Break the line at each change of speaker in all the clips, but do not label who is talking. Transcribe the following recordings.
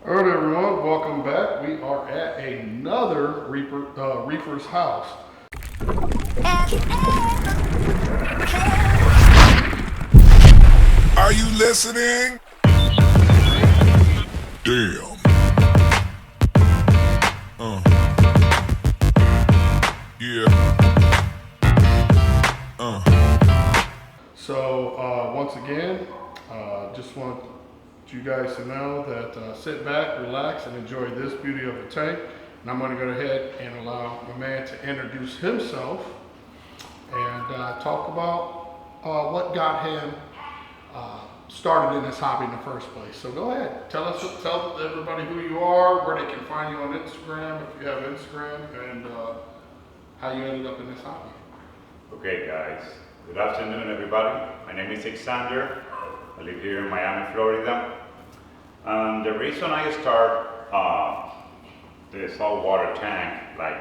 All right, everyone, welcome back. We are at another reefer's house.
Are you listening? Damn. Yeah.
So once again, just want you guys to know that sit back, relax, and enjoy this beauty of a tank. And I'm going to go ahead and allow my man to introduce himself and talk about what got him started in this hobby in the first place. So go ahead, tell everybody who you are, where they can find you on Instagram if you have Instagram, and how you ended up in this hobby.
Okay, guys. Good afternoon, everybody. My name is Alexander. I live here in Miami, Florida. And the reason I start the saltwater tank like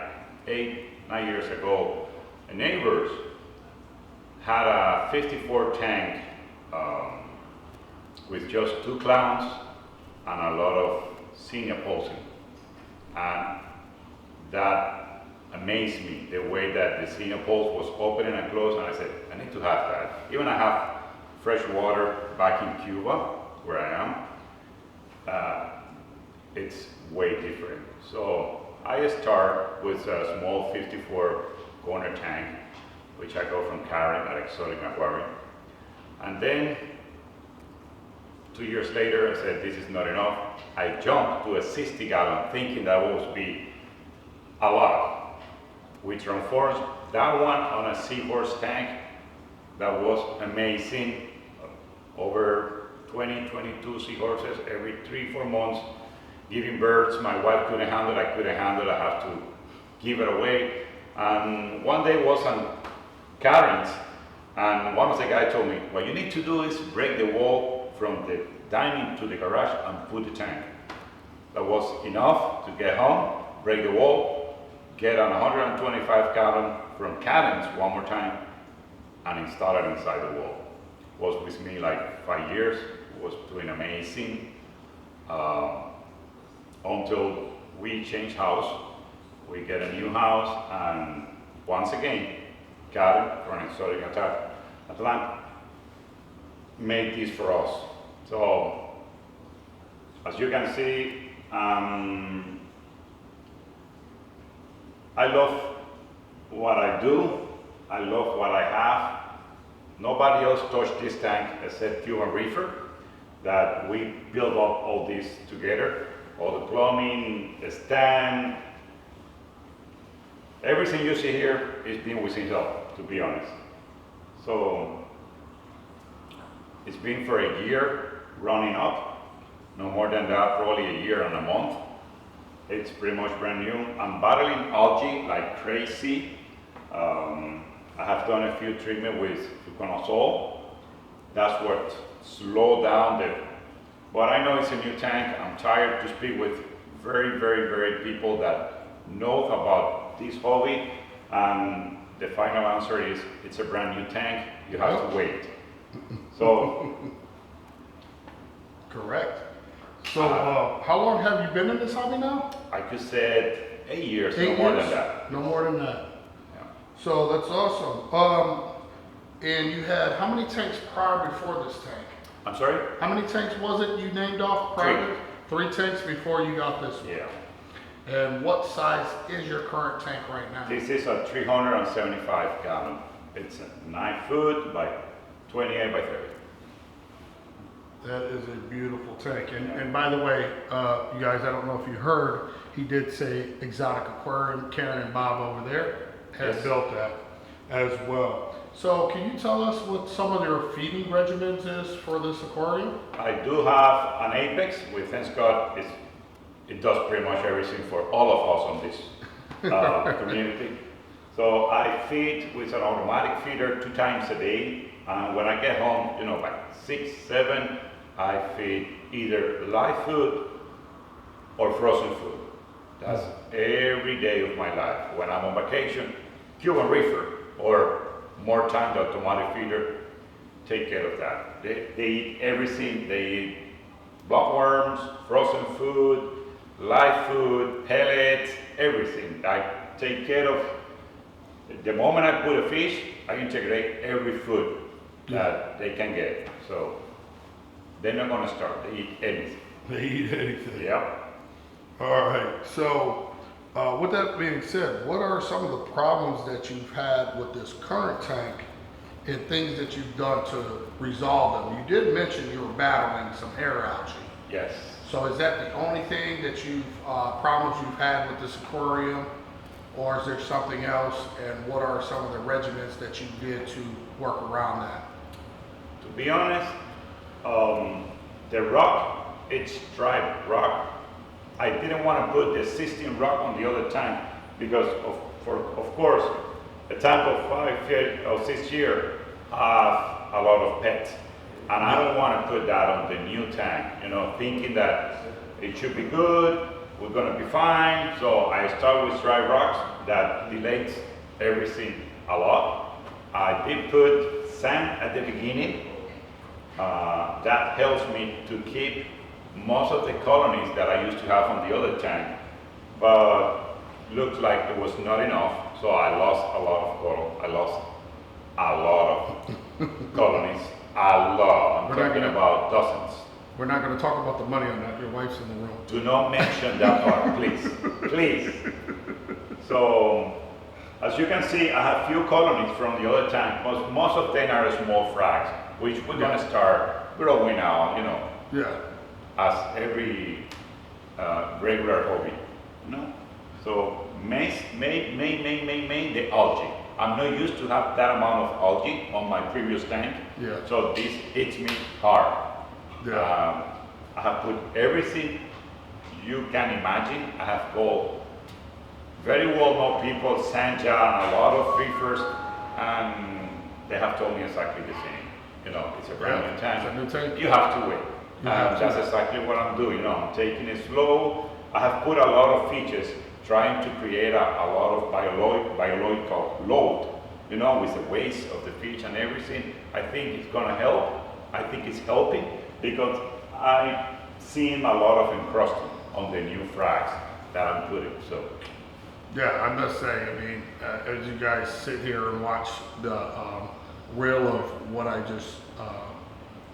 8-9 years ago, the neighbors had a 54 tank with just 2 clowns and a lot of senior posing. And that amazed me, the way that the senior poles was opening and closing. And I said, I need to have that. Even I have fresh water back in Cuba, where I am. It's way different. So I start with a small 54 corner tank, which I got from Karen at Exotic Aquarium. And then 2 years later, I said, this is not enough. I jumped to a 60 gallon, thinking that would be a lot. We transformed that one on a seahorse tank that was amazing. Over 22 seahorses every 3-4 months, giving birds. My wife couldn't handle it, I couldn't handle it, I have to give it away. And one day was on Karen's, and one of the guys told me, what you need to do is break the wall from the dining to the garage and put the tank. That was enough to get home, break the wall, get on 125 gallon from Karen's one more time, and install it inside the wall. Was with me like 5 years, was doing amazing, until we changed house. We get a new house, and once again, Karen from Exotic Atlanta made this for us. So, as you can see, I love what I do, I love what I have. Nobody else touched this tank except Cuban Reefer, that we built up all this together. All the plumbing, the stand, everything you see here is being with himself, to be honest. So it's been for a year running up, no more than that, probably a year and a month. It's pretty much brand new. I'm battling algae like crazy. I have done a few treatments with fluconazole. That's what slowed down the, but I know it's a new tank. I'm tired to speak with very people that know about this hobby. And the final answer is, it's a brand new tank. You have to wait. So.
Correct. So how long have you been in this hobby now?
I could say 8 years,
8 years?
No more than that.
No more than that.
Yeah.
So that's awesome. And you had how many tanks prior before this tank?
I'm sorry?
How many tanks was it you named off prior? 3 tanks before you got this one.
Yeah.
And what size is your current tank right now?
This is a 375 gallon. It's 9 foot by 28 by 30.
That is a beautiful tank. And by the way, you guys, I don't know if you heard, he did say Exotic Aquarium. Karen and Bob over there had built that as well. So can you tell us what some of their feeding regimens is for this aquarium?
I do have an Apex, with thanks God, it does pretty much everything for all of us on this community. So I feed with an automatic feeder 2 times a day. And when I get home, like 6, 7, I feed either live food or frozen food. That's every day of my life. When I'm on vacation, Cuban Reefer or more time the automatic feeder take care of that. They eat everything. They eat blockworms, frozen food, dry food, pellets, everything. I take care of, the moment I put a fish, I integrate every food that they can get. So they're not gonna start to eat anything.
They eat anything.
Yep.
All right. So, with that being said, what are some of the problems that you've had with this current tank and things that you've done to resolve them? You did mention you were battling some hair algae.
Yes.
So is that the only thing that you've, problems you've had with this aquarium? Or is there something else? And what are some of the regimens that you did to work around that?
To be honest, the rock, it's dry rock. I didn't want to put the existing rock on the other tank because of course, a tank of 5 years or 6 years have a lot of pets. And I don't want to put that on the new tank, you know, thinking that it should be good, we're going to be fine. So I start with dry rocks that delays everything a lot. I did put sand at the beginning. That helps me to keep most of the colonies that I used to have on the other tank, but looked like it was not enough, so I lost a lot of coral. I lost a lot of colonies, a lot. I'm talking about dozens.
We're not going to talk about the money on that. Your wife's in the room.
Do not mention that part, please, please. So, as you can see, I have few colonies from the other tank. Most of them are small frags, which we're going to start growing out, you know.
Yeah.
As every regular hobby, you know? So main the algae. I'm not used to have that amount of algae on my previous tank.
Yeah.
So this hits me hard.
Yeah.
I have put everything you can imagine. I have called very well-known people, Sanja and a lot of reefers, and they have told me exactly the same. You know, it's a brand new tank.
It's a new tank.
You have to wait. That's exactly what I'm doing. You know, I'm taking it slow. I have put a lot of features trying to create a lot of biological load, you know, with the waste of the fish and everything. I think it's gonna help. I think it's helping because I'm seeing a lot of encrusting on the new frags that I'm putting, so.
Yeah, I must say, I mean, as you guys sit here and watch the reel of what I just,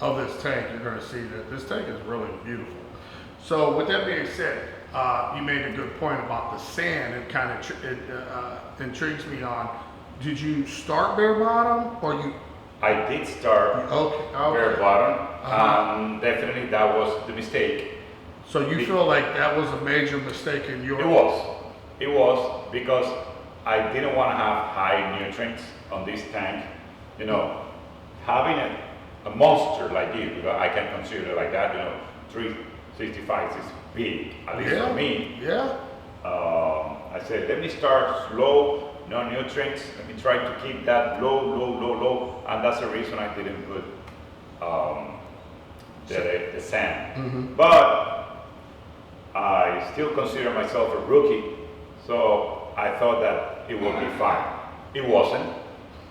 of this tank, you're going to see that this tank is really beautiful. So with that being said, you made a good point about the sand. It kind of intrigues me on, did you start bare bottom or you?
I did start bare bottom. Definitely that was the mistake.
So you feel like that was a major mistake in your?
It was because I didn't want to have high nutrients on this tank. You know, having a monster like this, because I can consider it like that, you know, 365 is big, at least for me.
Yeah.
I said, let me start slow, no nutrients. Let me try to keep that low, and that's the reason I didn't put the sand.
Mm-hmm.
But I still consider myself a rookie, so I thought that it would be fine. It wasn't.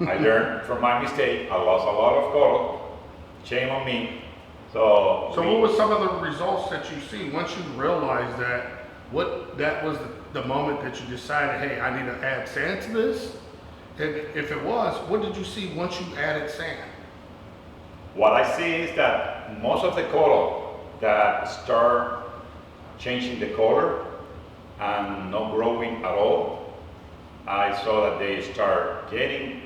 I learned from my mistake. I lost a lot of coral. Shame on me. So
what was some of the results that you see once you realized that? That was the moment that you decided, hey, I need to add sand to this? And if it was, what did you see once you added sand?
What I see is that most of the coral that start changing the color and not growing at all, I saw that they start getting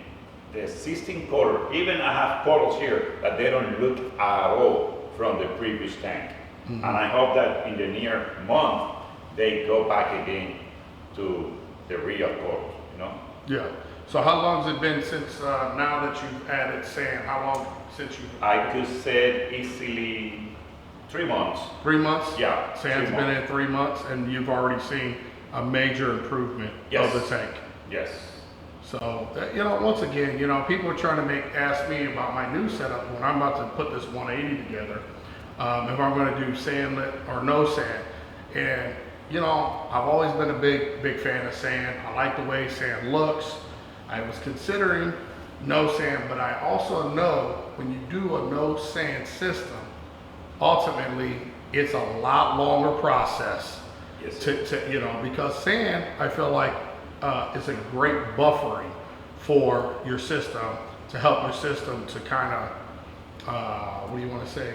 the existing color. Even I have corals here that they don't look at all from the previous tank. Mm-hmm. And I hope that in the near month, they go back again to the real corals, you know?
Yeah. So how long has it been since now that you've added sand? How long since you?
I could say easily 3 months.
3 months?
Yeah.
Sand's been in 3 months and you've already seen a major improvement of the tank.
Yes.
So, you know, once again, you know, people are trying to ask me about my new setup when I'm about to put this 180 together, if I'm going to do sandlet or no sand. And, you know, I've always been a big fan of sand. I like the way sand looks. I was considering no sand, but I also know when you do a no sand system, ultimately it's a lot longer process
Yes,
to you know, because sand, I feel like, is a great buffering for your system to help your system to kind of, what do you want to say,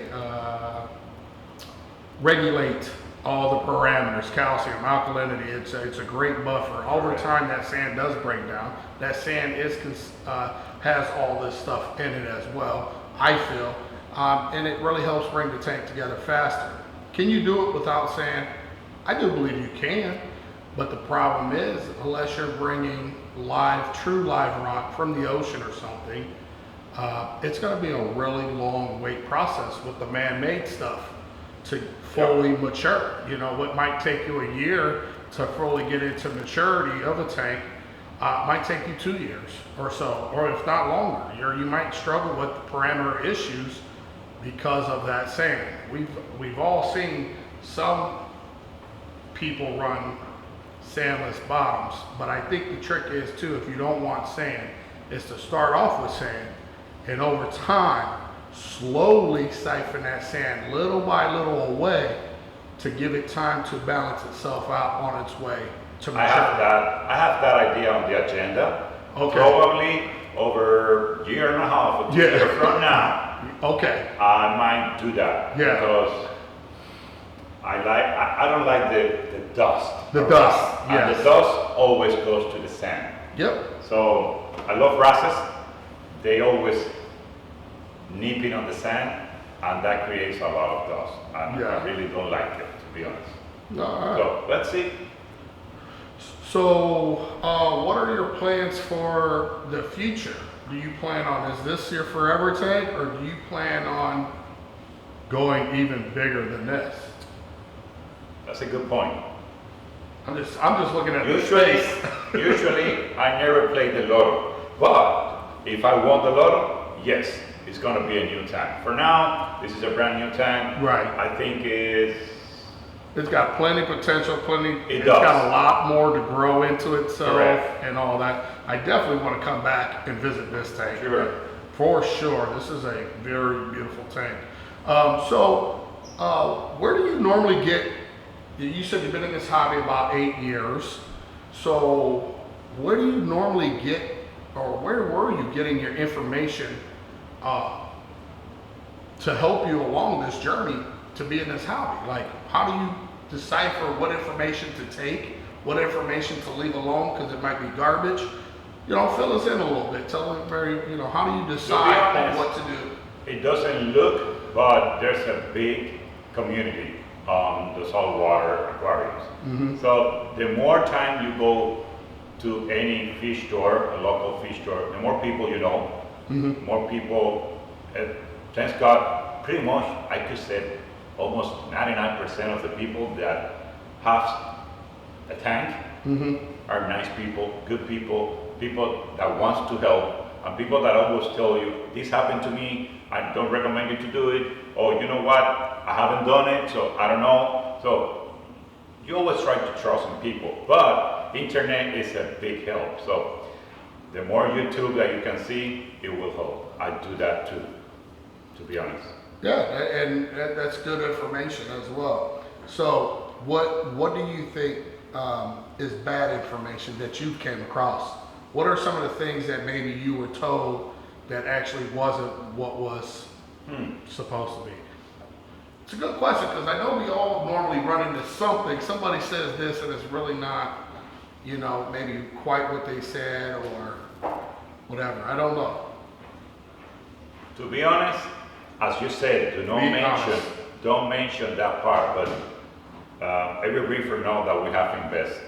regulate all the parameters, calcium, alkalinity. It's a great buffer. Over time, that sand does break down. That sand has all this stuff in it as well, I feel, and it really helps bring the tank together faster. Can you do it without sand? I do believe you can, but the problem is, unless you're bringing true live rock from the ocean or something, it's going to be a really long wait process with the man-made stuff to fully mature. You know, what might take you a year to fully get into maturity of a tank might take you 2 years or so, or if not longer. You might struggle with parameter issues because of that sand. We've all seen some people run sandless bottoms, but I think the trick is too, if you don't want sand, is to start off with sand and over time slowly siphon that sand little by little away to give it time to balance itself out on its way to maturity.
I have that idea on the agenda.
Okay.
Probably over a year and a half or 2 years from now.
Okay.
I might do that.
Yeah.
Because I don't like the dust.
The dust,
And
yes.
the dust always goes to the sand.
Yep.
So I love wrasses. They always nipping on the sand, and that creates a lot of dust. And I really don't like it, to be honest.
All right.
So let's see.
So, what are your plans for the future? Do you plan on, is this your forever tank, or do you plan on going even bigger than this?
That's a good point.
I'm just looking at the space.
Usually, I never play the lotto. But if I won the lotto, yes, it's going to be a new tank. For now, this is a brand new tank.
Right.
I think
It's got plenty potential, it's
does.
got a lot more to grow into itself.
Correct.
And all that. I definitely want to come back and visit this tank.
Sure.
For sure. This is a very beautiful tank. Where do you normally get, you said you've been in this hobby about 8 years. So where do you normally get, or where were you getting your information to help you along this journey to be in this hobby? Like, how do you decipher what information to take, what information to leave alone because it might be garbage? You know, fill us in a little bit. Tell everybody, you know, how do you decide on what to do?
it doesn't look, but there's a big community on the saltwater aquariums.
Mm-hmm.
So the more time you go to any fish store, a local fish store, the more people you know,
Mm-hmm.
more people, thanks God, pretty much I could say almost 99% of the people that have a tank
Mm-hmm.
are nice people, good people, people that wants to help, and people that always tell you, this happened to me, I don't recommend you to do it, or you know what, I haven't done it, so I don't know. So you always try to trust in people, but internet is a big help. So the more YouTube that you can see, it will help. I do that too, to be honest.
Yeah, and that's good information as well. So what do you think is bad information that you came across? What are some of the things that maybe you were told that actually wasn't what was supposed to be? It's a good question, because I know we all normally run into something. Somebody says this and it's really not, you know, maybe quite what they said or whatever. I don't know.
To be honest, as you said, don't mention that part, but every reefer knows that we have to invest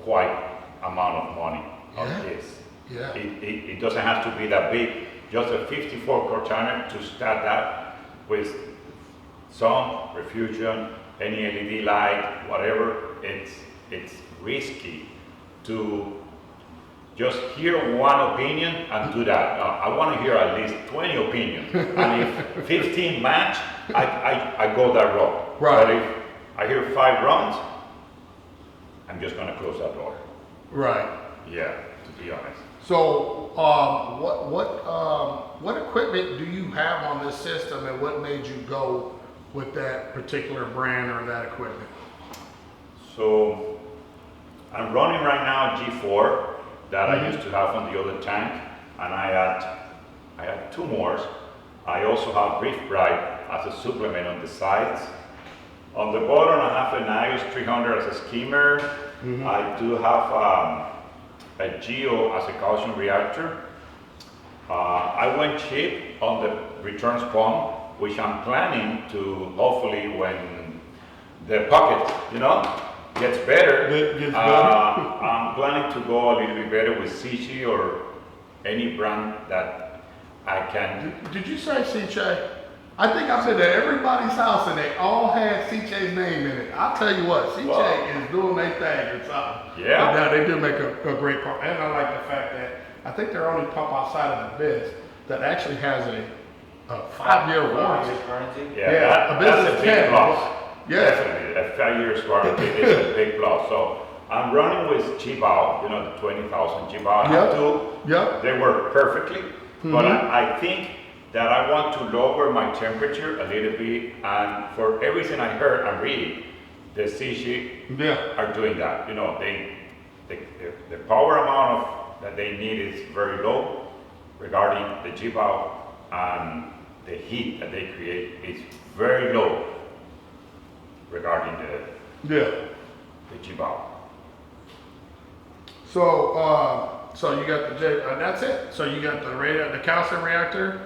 quite amount of money on this.
Yeah.
It doesn't have to be that big. Just a 54 container to start that with sun, refusion, any LED light, whatever. It's risky to just hear one opinion and do that. I want to hear at least 20 opinions. And if 15 match, I go that road.
Right.
But if I hear 5 runs, I'm just going to close that door.
Right.
Yeah, to be honest.
So, what equipment do you have on this system, and what made you go with that particular brand or that equipment?
So I'm running right now G4 that I used to have on the other tank, and I had two more. I also have Reef Bright as a supplement on the sides. On the bottom, I have an iOS 300 as a skimmer. I do have a Geo as a calcium reactor. I went cheap on the returns pump, which I'm planning to hopefully when the pocket, gets better. I'm planning to go a little bit better with CG or any brand that I can.
Did you say CJ? I think I've been to everybody's house and they all had CJ's name in it. I'll tell you what, CJ is doing their thing or something.
Yeah.
Now they do make a great pump. And I like the fact that I think they're only pump outside of the biz that actually has a 5-year warranty.
Yeah,
a business
that's a big
10.
plus.
Yeah.
Definitely, a 5 years warranty is a big plus. So I'm running with Chibao, the 20,000 Chibao. I have two.
Yep.
They work perfectly, but I think that I want to lower my temperature a little bit, and for everything I heard and read, the CG are doing that. The power amount that they need is very low regarding the Chibao, and the heat that they create is very low regarding the Chibao.
So you got the that's it. So you got the calcium reactor.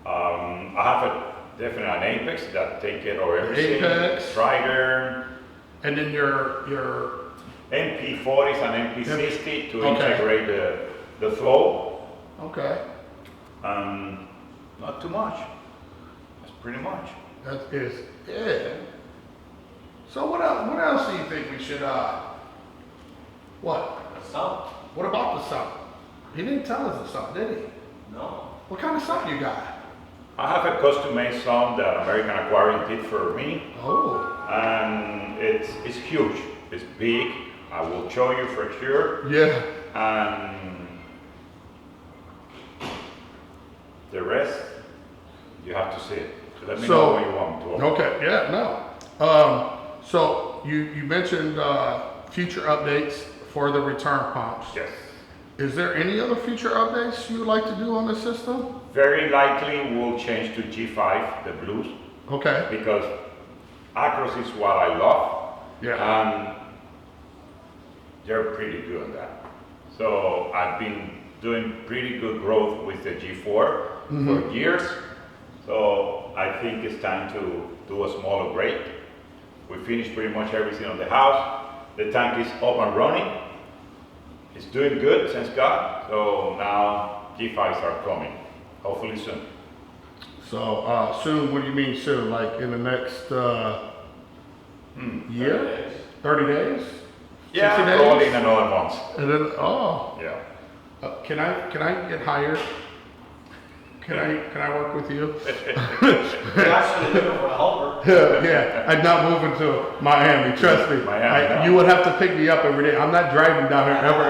I have definitely an Apex that take care of everything.
Apex.
Strider.
And then your
MP40s and MP60 to integrate the flow.
Okay.
Not too much. That's pretty much.
That is it. So what else do you think we should what?
The sump?
What about the sump? He didn't tell us the sump, did he?
No.
What kind of sump you got?
I have a custom-made sump that American Aquarium did for me,
Oh.
and it's huge. It's big. I will show you for sure.
Yeah.
And the rest, you have to see it. So let me know what you want to open.
Okay. Yeah. No. So you mentioned future updates for the return pumps.
Yes.
Is there any other future updates you would like to do on the system?
Very likely we'll change to G5, the blues,
Okay.
because Acros is what I love.
Yeah.
And they're pretty good on that. So I've been doing pretty good growth with the G4 for years. So I think it's time to do a small upgrade. We finished pretty much everything on the house. The tank is up and running. It's doing good, thanks God. So now G5s are coming, hopefully soon.
So soon, what do you mean soon? Like in the next year? 30 days?
Yeah,
60 days?
probably in another month.
And then,
Yeah.
can I get hired? Can I work with you?
You're actually looking for a helper.
Yeah, I'm not moving to Miami. Trust me.
Miami, no.
You would have to pick me up every day. I'm not driving down here ever.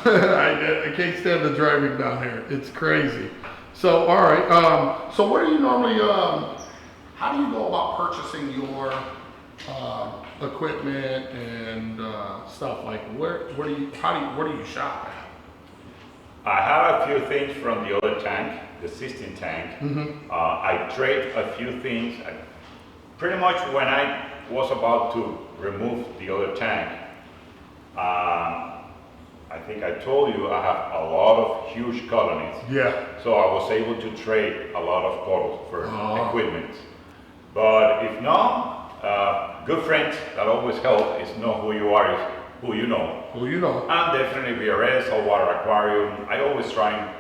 I can't stand the driving down here. It's crazy. So, all right. So, what do you normally? How do you go about purchasing your equipment and stuff? Like, where do you shop at?
I have a few things from the other tank, the 16 tank. I trade a few things. Pretty much when I was about to remove the other tank, I think I told you I have a lot of huge colonies.
Yeah.
So I was able to trade a lot of bottles for equipment. But if not, good friends that always help is know who you are, is who you know.
Who you know.
And definitely VRS, Saltwater Aquarium. I always try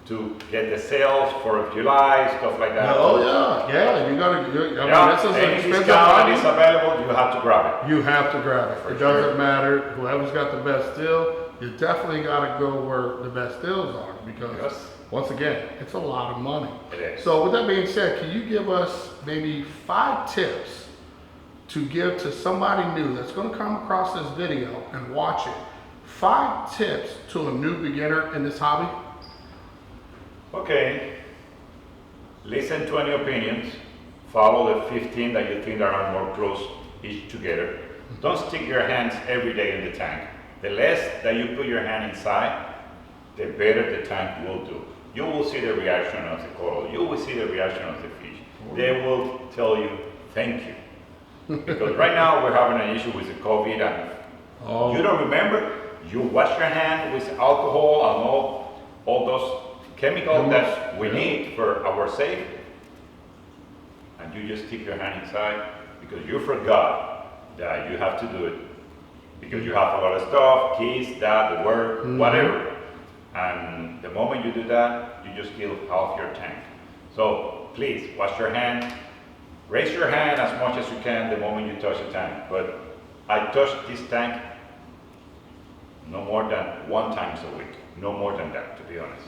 to get the sales for July, stuff like that.
Oh yeah. You gotta. This is an
any
expensive
discount that
hobby.
is available, you have to grab it.
You have to grab it.
For
It doesn't
sure.
matter. Whoever's got the best deal, you definitely got to go where the best deals are because,
Yes.
once again, it's a lot of money.
It is.
So, with that being said, can you give us maybe 5 tips to give to somebody new that's going to come across this video and watch it? 5 tips to a new beginner in this hobby?
Okay. Listen to any opinions. Follow the 15 that you think are more close each together. Don't stick your hands every day in the tank. The less that you put your hand inside, the better the tank will do. You will see the reaction of the coral. You will see the reaction of the fish. They will tell you, thank you. Because right now we're having an issue with the COVID and you don't remember, you wash your hand with alcohol and all those chemicals that we need for our safety. And you just stick your hand inside because you forgot that you have to do it. Because you have a lot of stuff, keys, that, the work, whatever. And the moment you do that, you just kill half your tank. So please wash your hand, raise your hand as much as you can the moment you touch the tank. But I touch this tank no more than 1 time a week, no more than that, to be honest.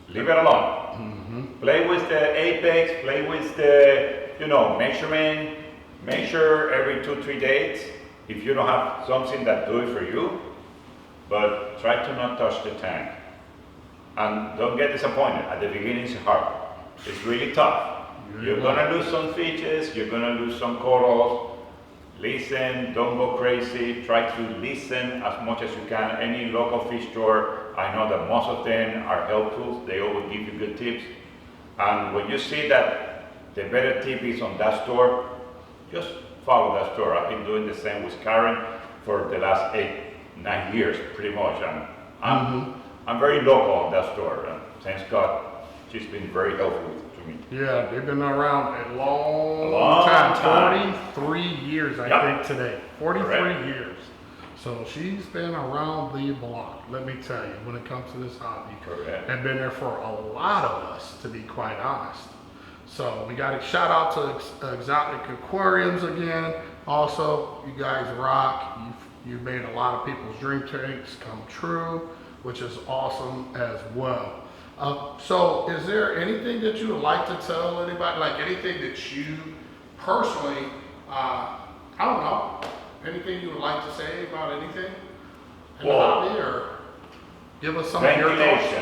Leave it alone. Play with the apex, play with the, measurement, measure every 2-3 days. If you don't have something that do it for you, but try to not touch the tank. And don't get disappointed. At the beginning it's hard. It's really tough. You're gonna lose some fishes, you're gonna lose some corals. Listen, don't go crazy. Try to listen as much as you can. Any local fish store, I know that most of them are helpful. They always give you good tips. And when you see that the better tip is on that store, just follow that store. I've been doing the same with Karen for the last 8-9 years, pretty much. And I'm very local on that store. And thanks God, she's been very helpful to me.
Yeah, they've been around a long time. 43 years, I think, today. 43 years. So she's been around the block, let me tell you, when it comes to this hobby.
Correct.
And been there for a lot of us, to be quite honest. So we got to shout out to Exotic Aquariums again. Also, you guys rock. You've made a lot of people's dream tanks come true, which is awesome as well. So is there anything that you would like to tell anybody, like anything that you personally, I don't know, anything you would like to say about anything in the hobby, or give us some of your thoughts?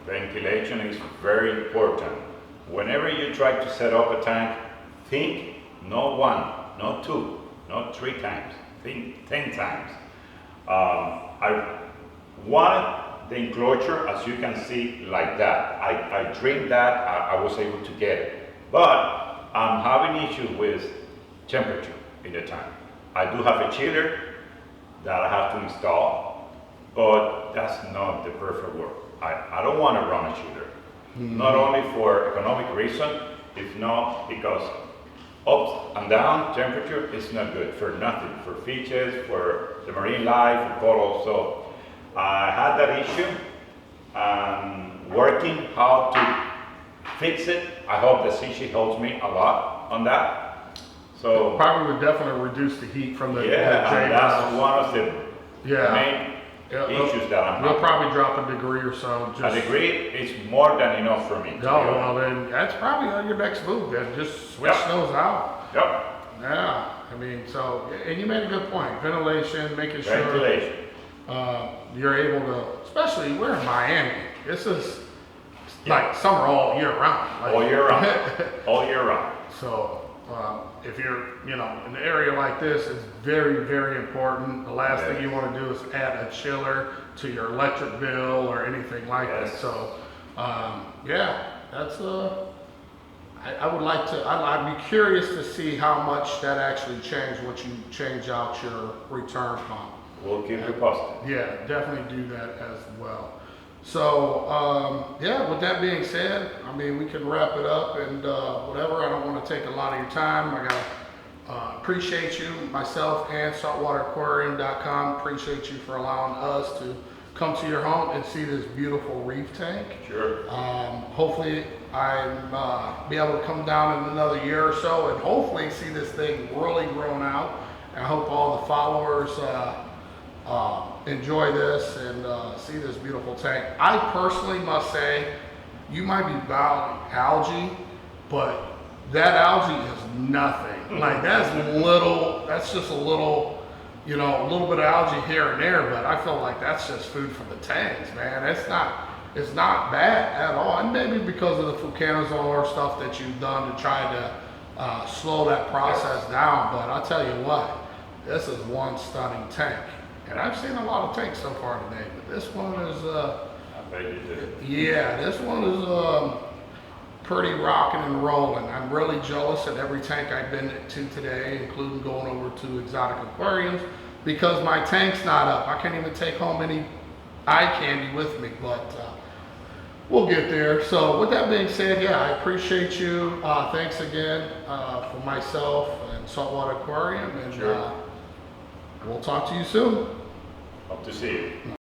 Ventilation is very important. Whenever you try to set up a tank, think not 1, not 2, not 3 times, think 10 times. I wanted the enclosure, as you can see, like that. I dreamed that, I was able to get it. But I'm having issue with temperature in the tank. I do have a chiller that I have to install, but that's not the perfect work. I don't want to run a chiller. Not only for economic reason, if not because up and down temperature is not good for nothing, for fishes, for the marine life, for corals. So I had that issue and working how to fix it. I hope that Cici helps me a lot on that. So
probably would definitely reduce the heat from the
and that's one of the main issues that I'm having.
We'll probably drop a degree or so.
A degree is more than enough for me.
No, well then that's probably on your next move. Then just switch those out. Yeah, I mean, so, and you made a good point. Ventilation, making sure you're able to, especially we're in Miami. This is like summer all year round. Like,
all year round. All year round.
So if you're, in an area like this, it's very, very important. The last thing you want to do is add a chiller to your electric bill or anything like that. So, that's I would like to, I'd be curious to see how much that actually changed once you change out your return pump.
We'll keep you posted.
Yeah, definitely do that as well. So, with that being said, I mean, we can wrap it up and whatever. I don't want to take a lot of your time. I gotta appreciate you, myself and saltwateraquarium.com. Appreciate you for allowing us to come to your home and see this beautiful reef tank.
Sure.
Hopefully I'm be able to come down in another year or so and hopefully see this thing really grown out. I hope all the followers enjoy this and see this beautiful tank. I personally must say, you might be buying algae, but that algae is nothing. Like that's just a little, a little bit of algae here and there, but I feel like that's just food for the tanks, man. It's not bad at all. And maybe because of the fluconazole or stuff that you've done to try to, slow that process down. But I'll tell you what, this is one stunning tank. And I've seen a lot of tanks so far today, but this one is,
I bet you did.
yeah, this one is pretty rocking and rolling. I'm really jealous at every tank I've been to today, including going over to exotic aquariums, because my tank's not up. I can't even take home any eye candy with me, but we'll get there. So with that being said, yeah, I appreciate you. Thanks again for myself and Saltwater Aquarium, and
Sure.
we'll talk to you soon.
Hope to see you.